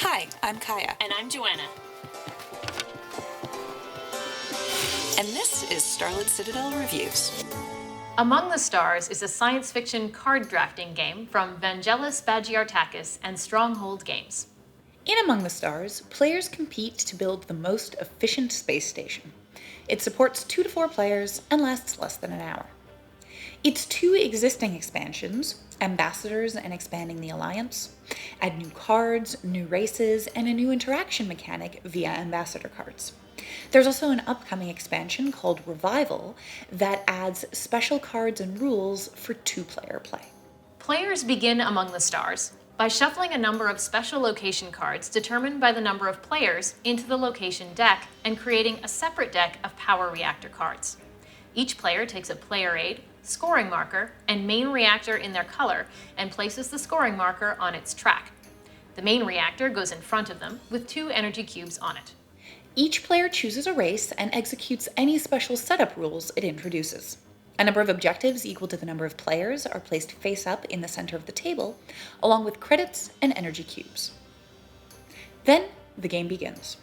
Hi, I'm Kaya. And I'm Joanna. And this is Starlit Citadel Reviews. Among the Stars is a science fiction card drafting game from Vangelis Bagiartakis and Stronghold Games. In Among the Stars, players compete to build the most efficient space station. It supports 2 to 4 players and lasts less than an hour. Its 2 existing expansions, Ambassadors and Expanding the Alliance, add new cards, new races, and a new interaction mechanic via Ambassador cards. There's also an upcoming expansion called Revival that adds special cards and rules for 2-player play. Players begin Among the Stars by shuffling a number of special location cards determined by the number of players into the location deck and creating a separate deck of power reactor cards. Each player takes a player aid, scoring marker, and main reactor in their color and places the scoring marker on its track. The main reactor goes in front of them with 2 energy cubes on it. Each player chooses a race and executes any special setup rules it introduces. A number of objectives equal to the number of players are placed face up in the center of the table, along with credits and energy cubes. Then the game begins.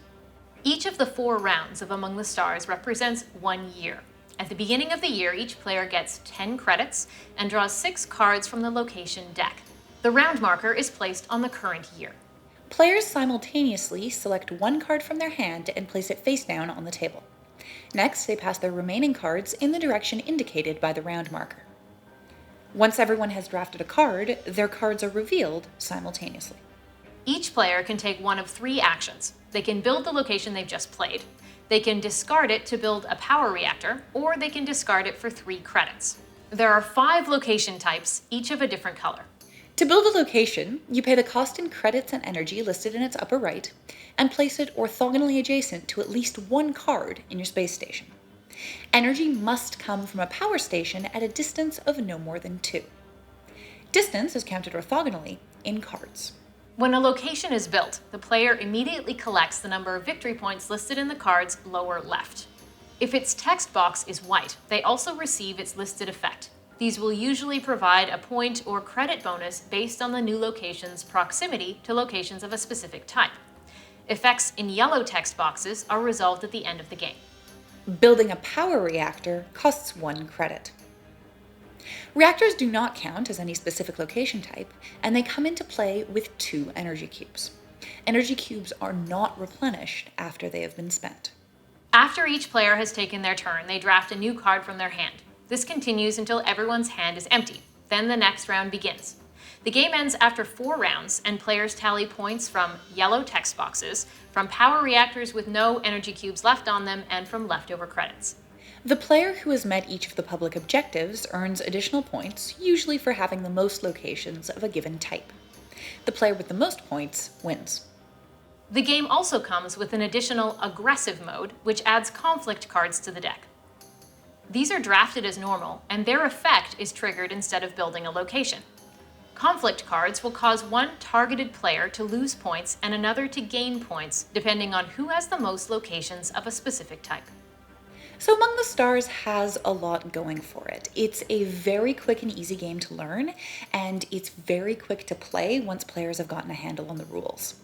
Each of the 4 rounds of Among the Stars represents 1 year. At the beginning of the year, each player gets 10 credits and draws 6 cards from the location deck. The round marker is placed on the current year. Players simultaneously select 1 card from their hand and place it face down on the table. Next, they pass their remaining cards in the direction indicated by the round marker. Once everyone has drafted a card, their cards are revealed simultaneously. Each player can take one of 3 actions. They can build the location they've just played, they can discard it to build a power reactor, or they can discard it for 3 credits. There are 5 location types, each of a different color. To build a location, you pay the cost in credits and energy listed in its upper right, and place it orthogonally adjacent to at least 1 card in your space station. Energy must come from a power station at a distance of no more than 2. Distance is counted orthogonally in cards. When a location is built, the player immediately collects the number of victory points listed in the card's lower left. If its text box is white, they also receive its listed effect. These will usually provide a point or credit bonus based on the new location's proximity to locations of a specific type. Effects in yellow text boxes are resolved at the end of the game. Building a power reactor costs 1 credit. Reactors do not count as any specific location type, and they come into play with 2 energy cubes. Energy cubes are not replenished after they have been spent. After each player has taken their turn, they draft a new card from their hand. This continues until everyone's hand is empty. Then the next round begins. The game ends after 4 rounds, and players tally points from yellow text boxes, from power reactors with no energy cubes left on them, and from leftover credits. The player who has met each of the public objectives earns additional points, usually for having the most locations of a given type. The player with the most points wins. The game also comes with an additional aggressive mode, which adds conflict cards to the deck. These are drafted as normal, and their effect is triggered instead of building a location. Conflict cards will cause one targeted player to lose points and another to gain points, depending on who has the most locations of a specific type. So Among the Stars has a lot going for it. It's a very quick and easy game to learn, and it's very quick to play once players have gotten a handle on the rules.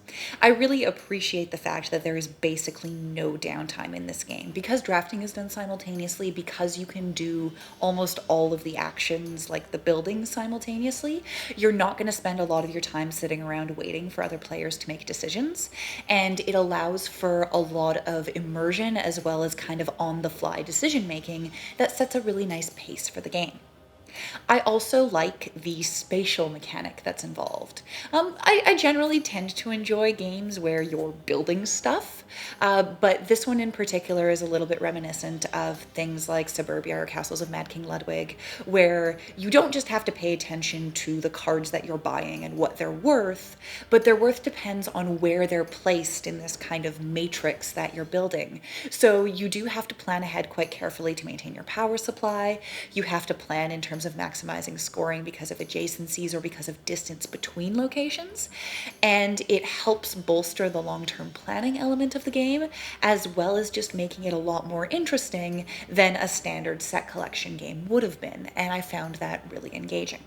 I really appreciate the fact that there is basically no downtime in this game. Because drafting is done simultaneously, because you can do almost all of the actions, like the building, simultaneously, you're not going to spend a lot of your time sitting around waiting for other players to make decisions, and it allows for a lot of immersion as well as kind of on-the-fly decision making that sets a really nice pace for the game. I also like the spatial mechanic that's involved. I generally tend to enjoy games where you're building stuff, but this one in particular is a little bit reminiscent of things like Suburbia or Castles of Mad King Ludwig, where you don't just have to pay attention to the cards that you're buying and what they're worth, but their worth depends on where they're placed in this kind of matrix that you're building. So you do have to plan ahead quite carefully to maintain your power supply. You have to plan in terms of maximizing scoring because of adjacencies or because of distance between locations, and it helps bolster the long-term planning element of the game, as well as just making it a lot more interesting than a standard set collection game would have been, and I found that really engaging.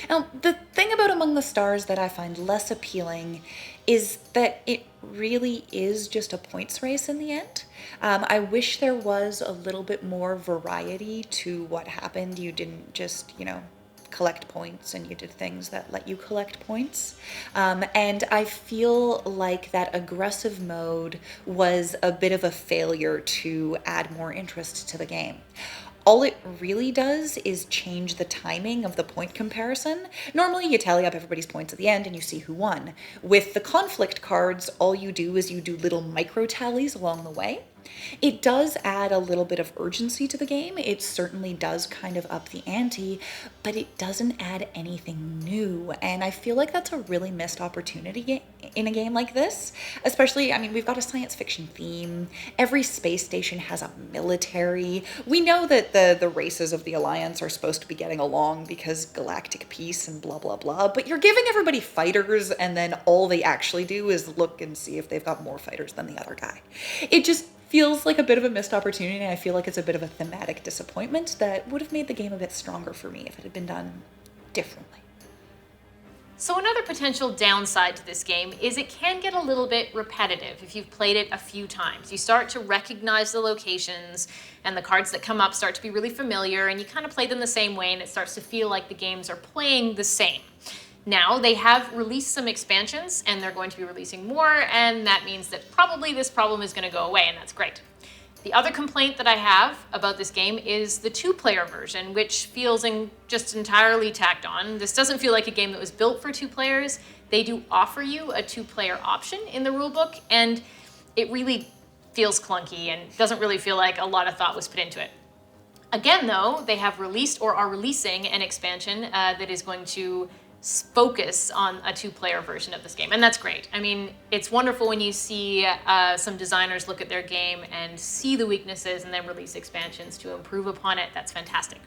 Now, the thing about Among the Stars that I find less appealing is that it really is just a points race in the end. I wish there was a little bit more variety to what happened. You didn't just, collect points, and you did things that let you collect points. And I feel like that aggressive mode was a bit of a failure to add more interest to the game. All it really does is change the timing of the point comparison. Normally you tally up everybody's points at the end and you see who won. With the conflict cards, all you do is you do little micro tallies along the way. It does add a little bit of urgency to the game. It certainly does kind of up the ante, but it doesn't add anything new. And I feel like that's a really missed opportunity in a game like this. Especially, we've got a science fiction theme. Every space station has a military. We know that the races of the Alliance are supposed to be getting along because galactic peace and blah, blah, blah. But you're giving everybody fighters, and then all they actually do is look and see if they've got more fighters than the other guy. It just feels like a bit of a missed opportunity, and I feel like it's a bit of a thematic disappointment that would have made the game a bit stronger for me if it had been done differently. So another potential downside to this game is it can get a little bit repetitive if you've played it a few times. You start to recognize the locations, and the cards that come up start to be really familiar, and you kind of play them the same way, and it starts to feel like the games are playing the same. Now, they have released some expansions, and they're going to be releasing more, and that means that probably this problem is going to go away, and that's great. The other complaint that I have about this game is the two-player version, which feels just entirely tacked on. This doesn't feel like a game that was built for two players. They do offer you a two-player option in the rulebook, and it really feels clunky and doesn't really feel like a lot of thought was put into it. Again, though, they have released or are releasing an expansion that is going to focus on a two-player version of this game, and that's great. It's wonderful when you see some designers look at their game and see the weaknesses and then release expansions to improve upon it. That's fantastic.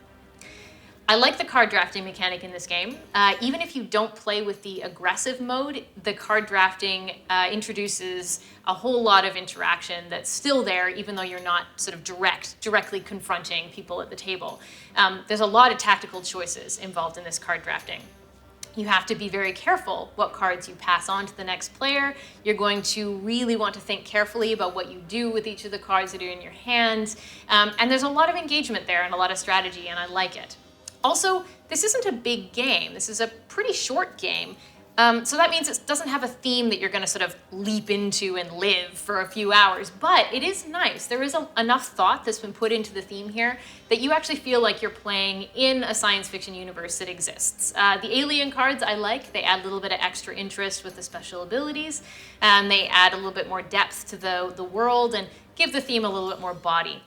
I like the card drafting mechanic in this game. Even if you don't play with the aggressive mode, the card drafting introduces a whole lot of interaction that's still there, even though you're not sort of directly confronting people at the table. There's a lot of tactical choices involved in this card drafting. You have to be very careful what cards you pass on to the next player. You're going to really want to think carefully about what you do with each of the cards that are in your hand. And there's a lot of engagement there and a lot of strategy, and I like it. Also, this isn't a big game. This is a pretty short game. So that means it doesn't have a theme that you're going to sort of leap into and live for a few hours, but it is nice. There is enough thought that's been put into the theme here that you actually feel like you're playing in a science fiction universe that exists. The alien cards I like. They add a little bit of extra interest with the special abilities, and they add a little bit more depth to the world and give the theme a little bit more body,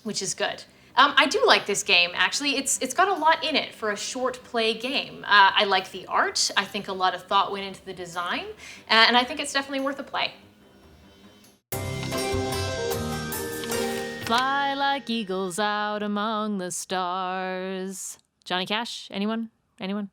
which is good. I do like this game, actually. It's got a lot in it for a short play game. I like the art. I think a lot of thought went into the design, and I think it's definitely worth a play. Fly like eagles out among the stars. Johnny Cash? Anyone? Anyone?